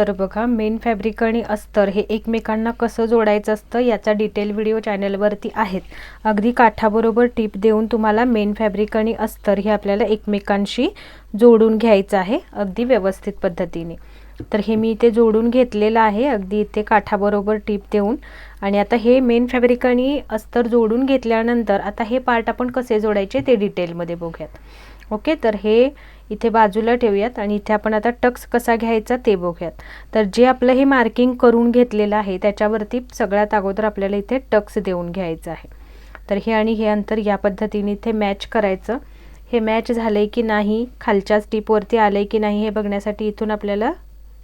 तर बघा, main fabric आणि अस्तर हे एकमेकांना कसं जोडायचं असतं याचा डिटेल व्हिडिओ चॅनलवरती आहेत. अगदी काठाबरोबर टिप देऊन तुम्हाला मेन फॅब्रिक आणि अस्तर हे आपल्याला एकमेकांशी जोडून घ्यायचं आहे अगदी व्यवस्थित पद्धतीने. तर हे मी इथे जोडून घेतलेलं आहे अगदी इथे काठाबरोबर टिप देऊन. आणि आता हे मेन फॅब्रिक आणि अस्तर जोडून घेतल्यानंतर आता हे पार्ट आपण कसे जोडायचे ते डिटेलमध्ये बघूयात. ओके, तर हे इथे बाजूला ठेवूयात आणि इथे आपण आता टक्स कसा घ्यायचा ते बघूयात. तर जे आपलं हे मार्किंग करून घेतलेलं आहे त्याच्यावरती सगळ्यात अगोदर आपल्याला इथे टक्स देऊन घ्यायचं आहे. तर हे आणि हे अंतर या पद्धतीने इथे मॅच करायचं. हे मॅच झालंय की नाही, खालच्या टिपवरती आलंय की नाही हे बघण्यासाठी इथून आपल्याला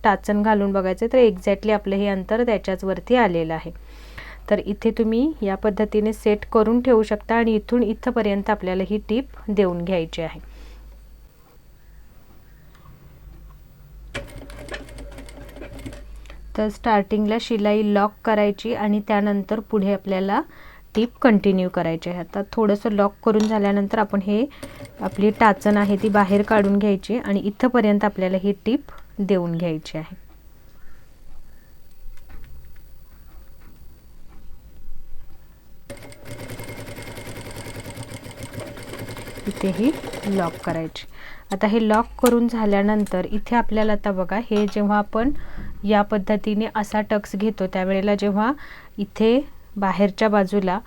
टाचन घालून बघायचं. तर एक्झॅक्टली आपलं हे अंतर त्याच्याच वरती आलेलं आहे. तर इथे तुम्ही या पद्धतीने सेट करून ठेवू शकता आणि इथून इथपर्यंत आपल्याला ही टिप देऊन घ्यायची आहे. तर स्टार्टिंगला शिलाई लॉक करायची आणि त्यानंतर पुढे आपल्याला टिप कंटिन्यू करायची आहे. आता थोडंसं लॉक करून झाल्यानंतर आपण हे आपली टाचन आहे ती बाहेर काढून घ्यायची आणि इथपर्यंत आपल्याला ही टिप देऊन घ्यायची आहे. इथेही लॉक करायची. आता हे लॉक करून झाल्यानंतर इथे आपल्याला आता बघा, हे जेव्हा आपण या पद्धतीने असा टक्स घेतो त्यावेळेला जेव्हा इथे बाहेरच्या बाजूला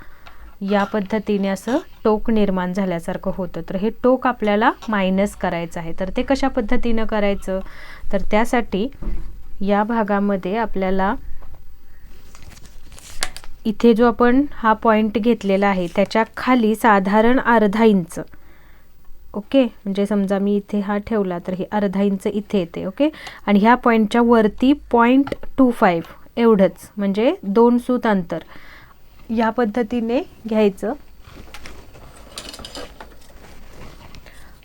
या पद्धतीने असं टोक निर्माण झाल्यासारखं होतं, तर हे टोक आपल्याला मायनस करायचं आहे. तर ते कशा पद्धतीनं करायचं, तर त्यासाठी या भागामध्ये आपल्याला इथे जो आपण हा पॉइंट घेतलेला आहे त्याच्या खाली साधारण अर्धा इंच, ओके, म्हणजे समजा मी इथे हा ठेवला तर हे अर्धा इंच इथे येते. ओके, आणि ह्या पॉईंटच्या वरती 0.25 एवढंच, म्हणजे 2 सूत अंतर या पद्धतीने घ्यायचं.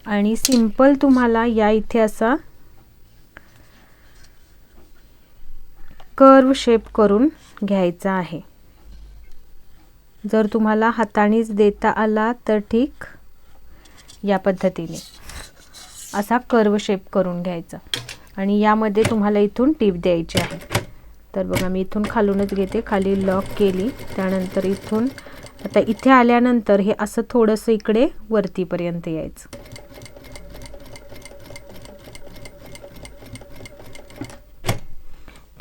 आणि सिंपल तुम्हाला या इथे असा कर्व शेप करून घ्यायचा आहे. जर तुम्हाला हातानेच देता आला तर ठीक, या पद्धतीने असा कर्व शेप करून घ्यायचा आणि यामध्ये तुम्हाला इथून टिप द्यायची आहे. तर बघा, मी इथून खालूनच घेते, खाली लॉक केली, त्यानंतर इथून आता इथे आल्यानंतर हे असं थोडंसं इकडे वरतीपर्यंत यायचं.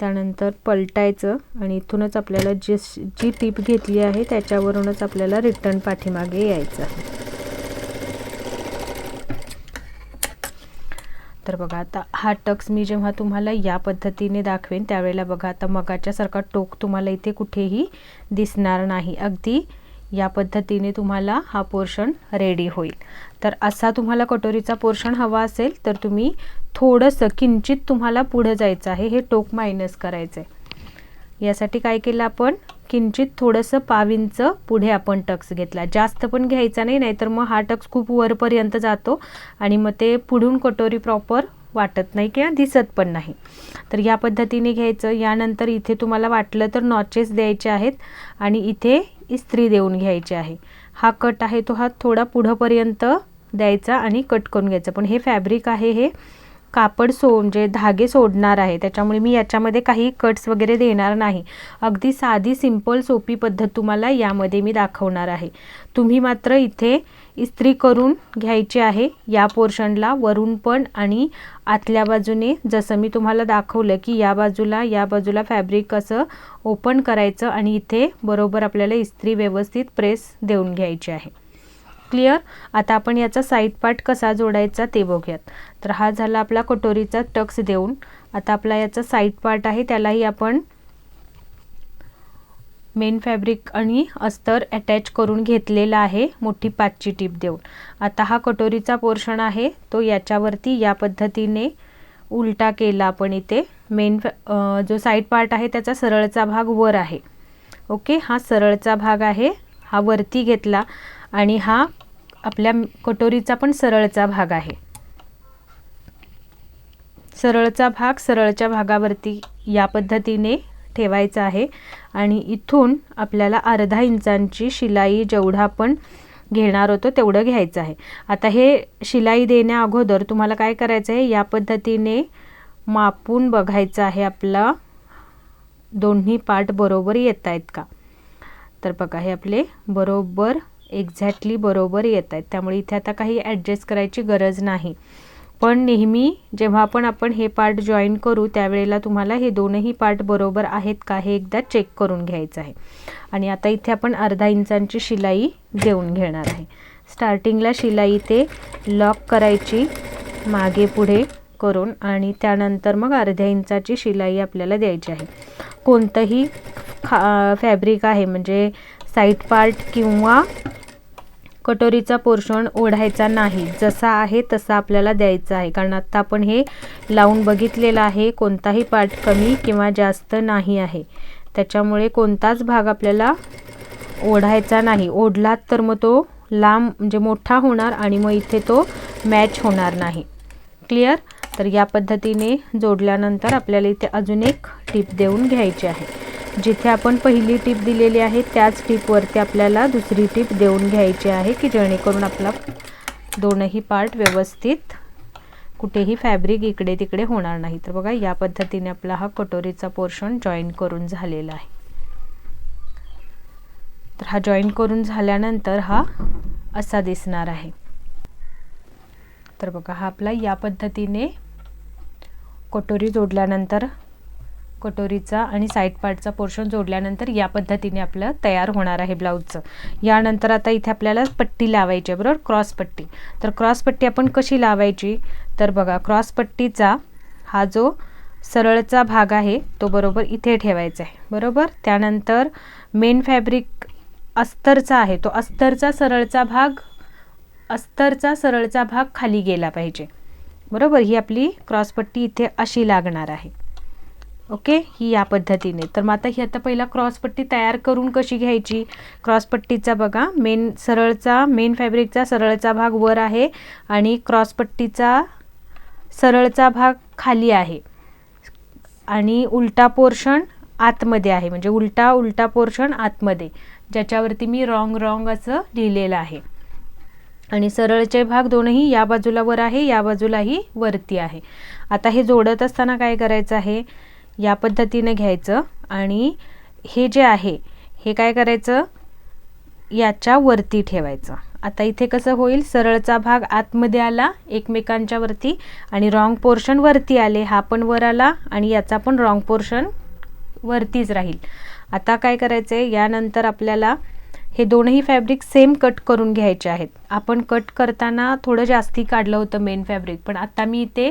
त्यानंतर पलटायचं आणि इथूनच आपल्याला जी टिप घेतली आहे त्याच्यावरूनच आपल्याला रिटर्न पाठीमागे यायचं आहे. तर बघा, आता हा टक्स मी जेव्हा तुम्हाला या पद्धतीने दाखवेन त्यावेळेला बघा, आता मगाच्यासारखा टोक तुम्हाला इथे कुठेही दिसणार नाही. अगदी या पद्धतीने तुम्हाला हा पोर्शन रेडी होईल. तर असा तुम्हाला कटोरीचा पोर्शन हवा असेल तर तुम्ही थोडंसं किंचित तुम्हाला पुढे जायचं आहे, हे टोक मायनस करायचं आहे. यासाठी काय केलं आपण, किंचित थोडंसं 1/2 इंच पुढे आपण टक्स घेतला. जास्त पण घ्यायचा नाही, नाहीतर मग हा टक्स खूप वरपर्यंत जातो आणि मग ते पुढून कटोरी प्रॉपर वाटत नाही किंवा दिसत पण नाही. तर या पद्धतीने घ्यायचं. यानंतर इथे तुम्हाला वाटलं तर नॉचेस द्यायचे आहेत आणि इथे इस्त्री देऊन घ्यायची आहे. हा कट आहे तो हा थोडा पुढंपर्यंत द्यायचा आणि कट करून घ्यायचं. पण हे फॅब्रिक आहे हे कापड म्हणजे धागे सोडणार आहे, त्याच्यामुळे मी याच्यामध्ये काही कट्स वगैरे देणार नाही. अगदी साधी सिंपल सोपी पद्धत तुम्हाला यामध्ये मी दाखवणार आहे. तुम्ही मात्र इथे इस्त्री करून घ्यायची आहे या पोर्शनला, वरून पण आणि आतल्या बाजूने. जसं मी तुम्हाला दाखवलं की या बाजूला फॅब्रिक असं ओपन करायचं आणि इथे बरोबर आपल्याला इस्त्री व्यवस्थित प्रेस देऊन घ्यायची आहे. क्लिअर. आता आपण याचा साईड पार्ट कसा जोडायचा ते बघूयात. तर हा झाला आपला कटोरीचा टक्स देऊन. आता आपला याचा साईड पार्ट आहे त्यालाही आपण मेन फॅब्रिक आणि अस्तर अटॅच करून घेतलेला आहे मोठी 5ची टिप देऊन. आता हा कटोरीचा पोर्शन आहे तो याच्यावरती या पद्धतीने उलटा केला आपण. इथे मेन जो साईड पार्ट आहे त्याचा सरळचा भाग वर आहे. ओके, हा सरळचा भाग आहे, हा वरती घेतला आणि हा आपल्या कटोरीचा पण सरळचा भाग आहे. सरळचा भाग सरळच्या भागावरती या पद्धतीने ठेवायचा आहे आणि इथून आपल्याला अर्धा इंचांची शिलाई जेवढा आपण घेणार होतो तेवढं घ्यायचं आहे. आता हे शिलाई देण्या अगोदर तुम्हाला काय करायचं आहे, या पद्धतीने मापून बघायचं आहे आपला दोन्ही पार्ट बरोबर येत आहेत का. तर बघा हे आपले बरोबर एक्झॅक्टली बरोबर येत आहेत, त्यामुळे इथे आता काही ॲडजस्ट करायची गरज नाही. पण नेहमी जेव्हा आपण हे पार्ट जॉईन करू त्यावेळेला तुम्हाला हे दोनही पार्ट बरोबर आहेत का हे एकदा चेक करून घ्यायचं आहे. आणि आता इथे आपण अर्धा इंचांची शिलाई देऊन घेणार आहे. स्टार्टिंगला शिलाई ते लॉक करायची मागे पुढे करून आणि त्यानंतर मग अर्ध्या इंचाची शिलाई आपल्याला द्यायची आहे. कोणतंही फॅब्रिक आहे म्हणजे साईड पार्ट किंवा कटोरीचा पोर्शन ओढायचा नाही, जसा आहे तसा आपल्याला द्यायचा आहे. कारण आता आपण हे लावून बघितलेलं आहे, कोणताही पार्ट कमी किंवा जास्त नाही आहे, त्याच्यामुळे कोणताच भाग आपल्याला ओढायचा नाही. ओढलात तर मग तो लांब म्हणजे मोठा होणार आणि मग इथे तो मॅच होणार नाही. क्लिअर. तर या पद्धतीने जोडल्यानंतर आपल्याला इथे अजून एक टीप देऊन घ्यायची आहे. जिथे आपण पहिली टीप दिलेली आहे त्याच टीपवरती आपल्याला दुसरी टीप देऊन घ्यायची आहे की जेणेकरून आपला दोनही पार्ट व्यवस्थित कुठेही फॅब्रिक इकडे तिकडे होणार नाही. तर बघा या पद्धतीने आपला हा कटोरीचा पोर्शन जॉईन करून झालेला आहे. तर हा जॉईन करून झाल्यानंतर हा असा दिसणार आहे. तर बघा हा आपला या पद्धतीने कटोरी जोडल्यानंतर कटोरीचा आणि साईड पार्टचा पोर्शन जोडल्यानंतर या पद्धतीने आपलं तयार होणार आहे ब्लाऊजचं. यानंतर आता इथे आपल्याला पट्टी लावायची आहे, बरोबर, क्रॉस पट्टी. तर क्रॉस पट्टी आपण कशी लावायची, तर बघा क्रॉस पट्टीचा हा जो सरळचा भाग आहे तो बरोबर इथे ठेवायचा आहे, बरोबर. त्यानंतर मेन फॅब्रिक अस्तरचा आहे, तो अस्तरचा सरळचा भाग खाली गेला पाहिजे, बरोबर. ही आपली क्रॉस पट्टी इथे अशी लागणार आहे. ओके, ही या पद्धतीने. तर मग आता पहिला क्रॉस पट्टी तयार करून कशी घ्यायची. क्रॉस पट्टीचा बघा मेन फॅब्रिकचा सरळचा भाग वर आहे आणि क्रॉस पट्टीचा सरळचा भाग खाली आहे आणि उलटा पोर्शन आतमध्ये आहे, म्हणजे उलटा पोर्शन आतमध्ये, ज्याच्यावरती मी रॉंग असं लिहिलेलं आहे. आणि सरळचे भाग दोनही या बाजूला वर आहे, या बाजूलाही वरती आहे. आता हे जोडत असताना काय करायचं आहे, या पद्धतीने घ्यायचं आणि हे जे आहे हे काय करायचं, याच्या वरती ठेवायचं. आता इथे कसं होईल, सरळचा भाग आतमध्ये आला एकमेकांच्या वरती आणि रॉंग पोर्शन वरती आले. हा पण वर आला आणि याचा पण रॉंग पोर्शन वरतीच राहील. आता काय करायचं आहे, यानंतर आपल्याला हे दोनही फॅब्रिक सेम कट करून घ्यायचे आहेत. आपण कट करताना थोडं जास्ती काढलं होतं मेन फॅब्रिक, पण आता मी इथे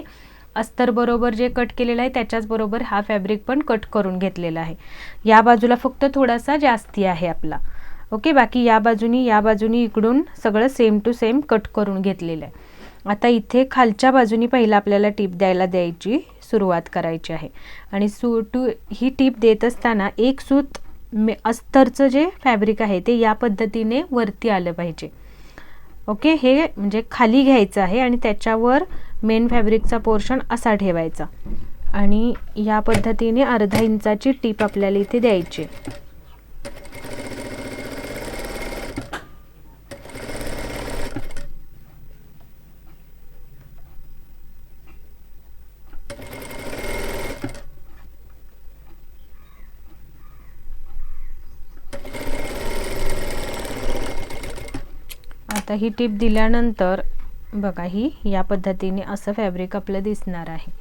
अस्तर बरोबर जे कट केलेलं आहे त्याच्याच बरोबर हा फॅब्रिक पण कट करून घेतलेला आहे. या बाजूला फक्त थोडासा जास्ती आहे आपला. ओके, बाकी या बाजूनी इकडून सगळं सेम टू सेम कट करून घेतलेलं आहे. आता इथे खालच्या बाजूनी पहिला आपल्याला टीप द्यायची सुरुवात करायची आहे आणि ही टीप देत असताना एक सूत अस्तरचं जे फॅब्रिक आहे ते या पद्धतीने वरती आलं पाहिजे. ओके, हे म्हणजे खाली घ्यायचं आहे आणि त्याच्यावर मेन फॅब्रिकचा पोर्शन असा ठेवायचा आणि या पद्धतीने अर्धा इंचाची टीप आपल्याला इथे द्यायची. आता ही टीप दिल्यानंतर बघा ही या पद्धतीने असं फॅब्रिक आपलं दिसणार आहे.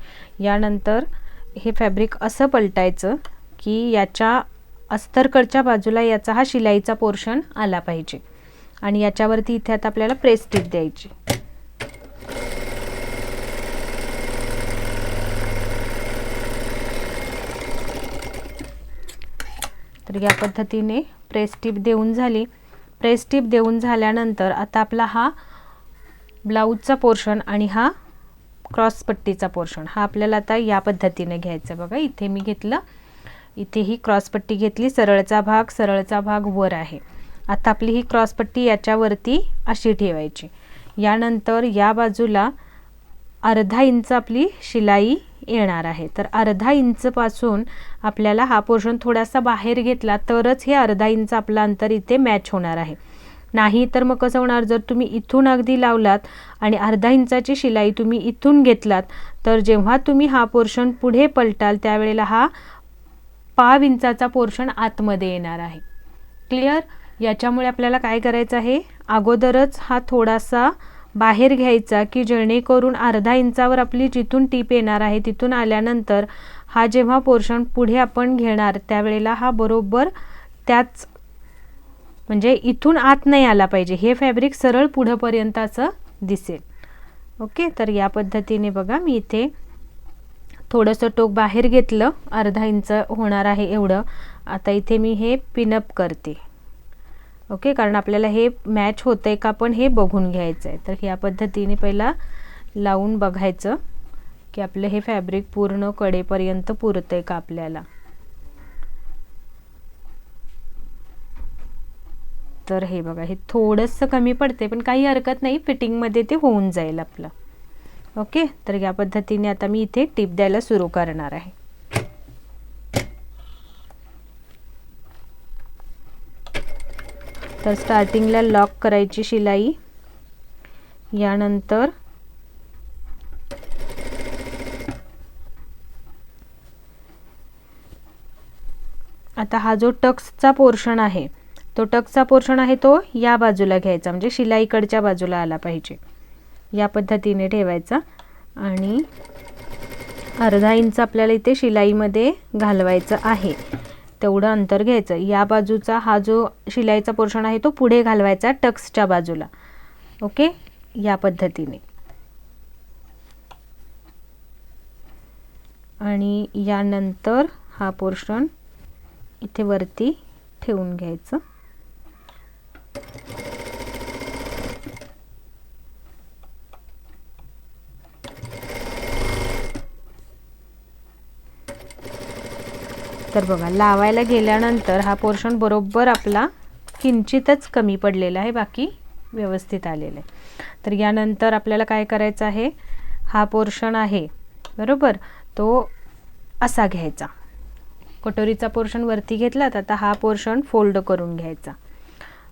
यानंतर हे फॅब्रिक असं पलटायचं की याच्या अस्तरकडच्या बाजूला याचा हा शिलाईचा पोर्शन आला पाहिजे आणि याच्यावरती इथे आता आपल्याला प्रेस टीप द्यायची. तर या पद्धतीने प्रेस टीप देऊन झाली. प्रेस टीप देऊन झाल्यानंतर आता आपला हा ब्लाऊजचा पोर्शन आणि हा क्रॉस पट्टीचा पोर्शन हा आपल्याला आता या पद्धतीने घ्यायचा. बघा इथे मी घेतलं, इथे ही क्रॉस पट्टी घेतली, सरळचा भाग वर आहे. आता आपली ही क्रॉस पट्टी याच्यावरती अशी ठेवायची. यानंतर या बाजूला अर्धा इंच आपली शिलाई येणार आहे. तर अर्धा इंच पासून आपल्याला हा पोर्शन थोडासा बाहेर घेतला तरच हे अर्धा इंच आपलं अंतर इथे मॅच होणार आहे. नाही तर मग कसं होणार, जर तुम्ही इथून अगदी लावलात आणि अर्धा इंचाची शिलाई तुम्ही इथून घेतलात, तर जेव्हा तुम्ही हा पोर्शन पुढे पलटाल त्यावेळेला हा पाव इंचाचा पोर्शन आतमध्ये येणार आहे. क्लिअर? याच्यामुळे आपल्याला काय करायचं आहे, अगोदरच हा थोडासा बाहेर घ्यायचा की जेणेकरून अर्धा इंचावर आपली जिथून टीप येणार आहे तिथून आल्यानंतर हा जेव्हा पोर्शन पुढे आपण घेणार त्यावेळेला हा बरोबर त्याच म्हणजे इथून आत नाही आला पाहिजे, हे फॅब्रिक सरळ पुढेपर्यंत असं दिसेल. ओके, तर या पद्धतीने बघा मी इथे थोडंसं टोक बाहेर घेतलं, अर्धा इंच होणार आहे एवढं. आता इथे मी हे पिनअप करते. ओके, कारण आपल्याला हे मॅच होतंय का पण हे बघून घ्यायचं आहे. तर या पद्धतीने पहिला लावून बघायचं की आपलं हे फॅब्रिक पूर्ण कडेपर्यंत पुरतंय का आपल्याला. तर हे बघा, हे थोडंसं कमी पडते पण काही हरकत नाही, फिटिंगमध्ये ते होऊन जाईल आपलं. ओके, तर या पद्धतीने आता मी इथे टिप द्यायला सुरू करणार आहे. तर स्टार्टिंगला लॉक करायची शिलाई, यानंतर आता हा जो टक्सचा पोर्शन आहे, तो टक्सचा पोर्शन आहे तो या बाजूला घ्यायचा, म्हणजे शिलाईकडच्या बाजूला आला पाहिजे. या पद्धतीने ठेवायचा आणि अर्धा इंच आपल्याला इथे शिलाईमध्ये घालवायचं आहे, तेवढं अंतर घ्यायचं. या बाजूचा हा जो शिलाईचा पोर्शन आहे तो पुढे घालवायचा टक्सच्या बाजूला. ओके, या पद्धतीने. आणि यानंतर हा पोर्शन इथे वरती ठेवून घ्यायचं. तर बघा, लावायला गेल्यानंतर हा पोर्शन बरोबर आपला किंचितच कमी पडलेला आहे, बाकी व्यवस्थित आलेलं आहे. तर यानंतर आपल्याला काय करायचं आहे, हा पोर्शन आहे बरोबर, तो असा घ्यायचा. कटोरीचा पोर्शन वरती घेतला, आता हा पोर्शन फोल्ड करून घ्यायचा.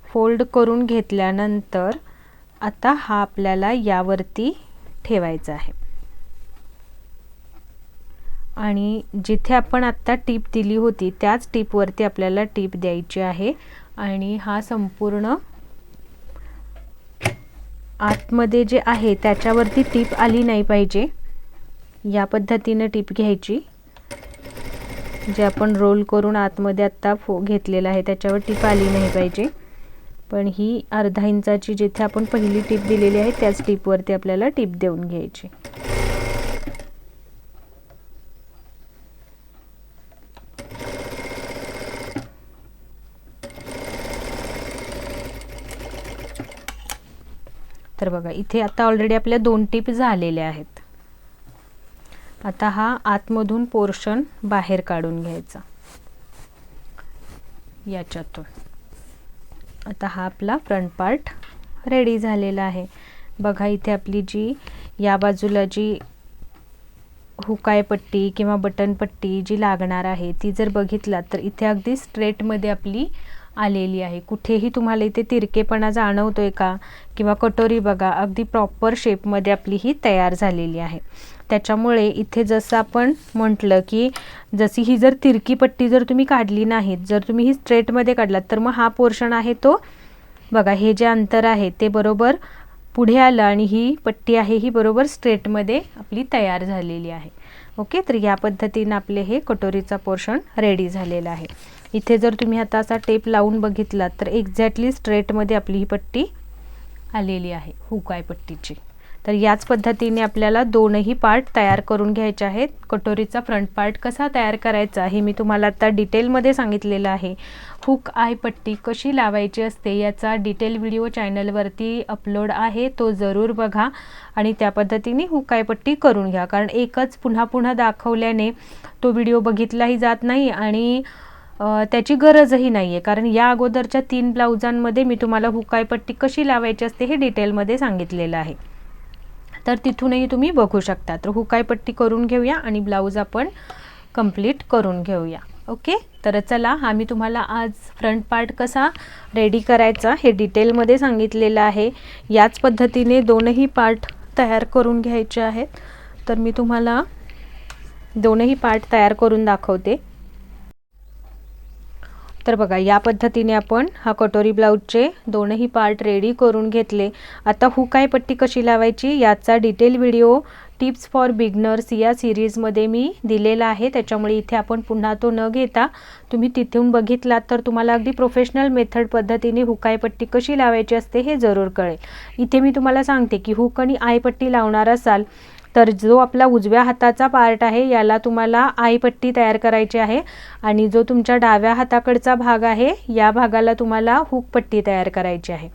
फोल्ड करून घेतल्यानंतर आता हा आपल्याला यावरती ठेवायचा आहे आणि जिथे आपण आत्ता टीप दिली होती त्याच टीपवरती आपल्याला टीप द्यायची आहे. आणि हा संपूर्ण आतमध्ये जे आहे त्याच्यावरती टीप आली नाही पाहिजे, या पद्धतीने टीप घ्यायची. जे आपण रोल करून आतमध्ये आत्ता घेतलेला आहे त्याच्यावर टीप आली नाही पाहिजे, पण ही अर्धा इंचाची जिथे आपण पहिली टीप दिलेली आहे त्याच टीपवरती आपल्याला टीप देऊन घ्यायची. तर बघा, इथे आता ऑलरेडी आपल्या 2 टीप झालेल्या आहेत. आता हा आतमधून पोर्शन बाहेर काढून घ्यायचा याच्यातून. आता हा आपला फ्रंट पार्ट रेडी झालेला आहे. बघा, इथे आपली जी या बाजूला जी हुकाय पट्टी किंवा बटन पट्टी जी लागणार आहे ती जर बघितलात तर इथे अगदी स्ट्रेटमध्ये आपली आलेली आहे. कुठेही तुम्हाला इथे तिरकेपणा जाणवतोय का, किंवा कटोरी बघा अगदी प्रॉपर शेपमध्ये आपली ही तयार झालेली आहे. त्याच्यामुळे इथे जसं आपण म्हटलं की जशी ही जर तिरकी पट्टी जर तुम्ही काढली नाहीत, जर तुम्ही ही स्ट्रेटमध्ये काढलात तर मग हा पोर्शन आहे तो बघा, हे जे अंतर आहे ते बरोबर पुढे आलं आणि ही पट्टी आहे ही बरोबर स्ट्रेटमध्ये आपली तयार झालेली आहे. ओके, तर या पद्धतीने आपले हे कटोरीचा पोर्शन रेडी झालेला आहे. इथे जर तुम्ही आता असा टेप लावून बघितलात तर एक्झॅक्टली स्ट्रेटमध्ये आपली ही पट्टी आलेली आहे हुकाय पट्टीची. तर याच पद्धतीने आपल्याला दोनही पार्ट तयार करून घ्यायचे आहेत. कटोरीचा फ्रंट पार्ट कसा तयार करायचा हे मी तुम्हाला आता डिटेलमध्ये सांगितलेलं आहे. हुक आय पट्टी कशी लावायची असते याचा डिटेल व्हिडिओ चॅनलवरती अपलोड आहे, तो जरूर बघा आणि त्या पद्धतीने हुक आय पट्टी करून घ्या. कारण एकच पुन्हा पुन्हा दाखवल्याने तो व्हिडिओ बघितलाही जात नाही आणि त्याची गरजही नाही आहे, कारण या अगोदरच्या 3 ब्लाउजांमध्ये मी तुम्हाला हुकाय पट्टी कशी लावायची असते हे डिटेलमध्ये सांगितलेलं आहे, तर तिथूनही तुम्ही बघू शकता. तर हुकाय पट्टी करून घेऊया आणि ब्लाऊज आपण कंप्लीट करून घेऊया. ओके, तर चला आम्ही तुम्हाला आज फ्रंट पार्ट कसा रेडी करायचा हे डिटेलमध्ये सांगितलेलं आहे. याच पद्धतीने दोनही पार्ट तयार करून घ्यायचे आहेत. तर मी तुम्हाला दोनही पार्ट तयार करून दाखवते. तर बघा, या पद्धतीने आपण हा कटोरी ब्लाऊजचे दोनही पार्ट रेडी करून घेतले. आता हुक आय पट्टी कशी लावायची याचा detail video tips for beginners या सिरीजमध्ये मी दिलेला आहे. त्याच्यामुळे इथे आपण पुन्हा तो न घेता तुम्ही तिथून बघितलात तर तुम्हाला अगदी प्रोफेशनल मेथड पद्धतीने हुक आय पट्टी कशी लावायची असते हे जरूर कळेल. इथे मी तुम्हाला सांगते की हुक आणि आय पट्टी लावणार असाल तर जो आपला उजव्या हाताचा पार्ट आहे याला तुम्हाला आय पट्टी तयार करायची आहे आणि जो तुमच्या डाव्या हाताकडचा भाग आहे या भागाला तुम्हाला हुक पट्टी तयार करायची आहे.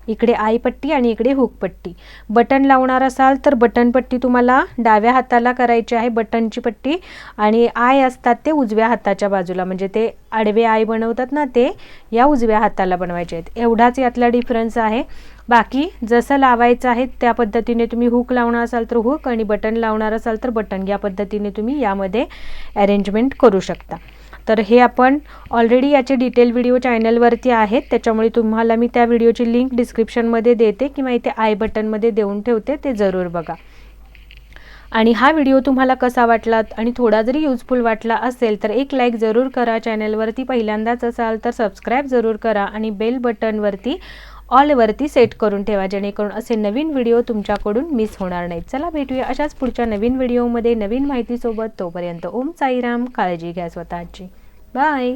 इकडे आय पट्टी आणि इकडे हुक पट्टी. बटन लावणार असाल तर बटन पट्टी तुम्हाला डाव्या हाताला करायची आहे, बटनची पट्टी, आणि आय असतात ते उजव्या हाताच्या बाजूला, म्हणजे ते आडवे आय बनवतात ना ते या उजव्या हाताला बनवायचे आहेत. एवढाच यातला डिफरन्स आहे. बाकी जसं लावायचं आहे त्या पद्धतीने तुम्ही हुक लावणार असाल तर हुक आणि बटन लावणार असाल तर बटन, या पद्धतीने तुम्ही यामध्ये अरेंजमेंट करू शकता. तर हे आपण ऑलरेडी याचे डिटेल व्हिडिओ चॅनलवरती आहेत, त्याच्यामुळे तुम्हाला मी त्या व्हिडिओची लिंक डिस्क्रिप्शनमध्ये देते किंवा इथे आय बटनमध्ये देऊन ठेवते, ते जरूर बघा. आणि हा व्हिडिओ तुम्हाला कसा वाटला आणि थोडा जरी यूजफुल वाटला असेल तर एक लाईक जरूर करा. चॅनलवरती पहिल्यांदाच असाल तर सबस्क्राईब जरूर करा आणि बेल बटनवरती ऑलवरती सेट करून ठेवा, जेणेकरून असे नवीन व्हिडिओ तुमच्याकडून मिस होणार नाहीत. चला भेटूया अशाच पुढच्या नवीन व्हिडिओमध्ये नवीन माहितीसोबत. तोपर्यंत ओम साईराम. काळजी घ्या स्वतःची. बाय.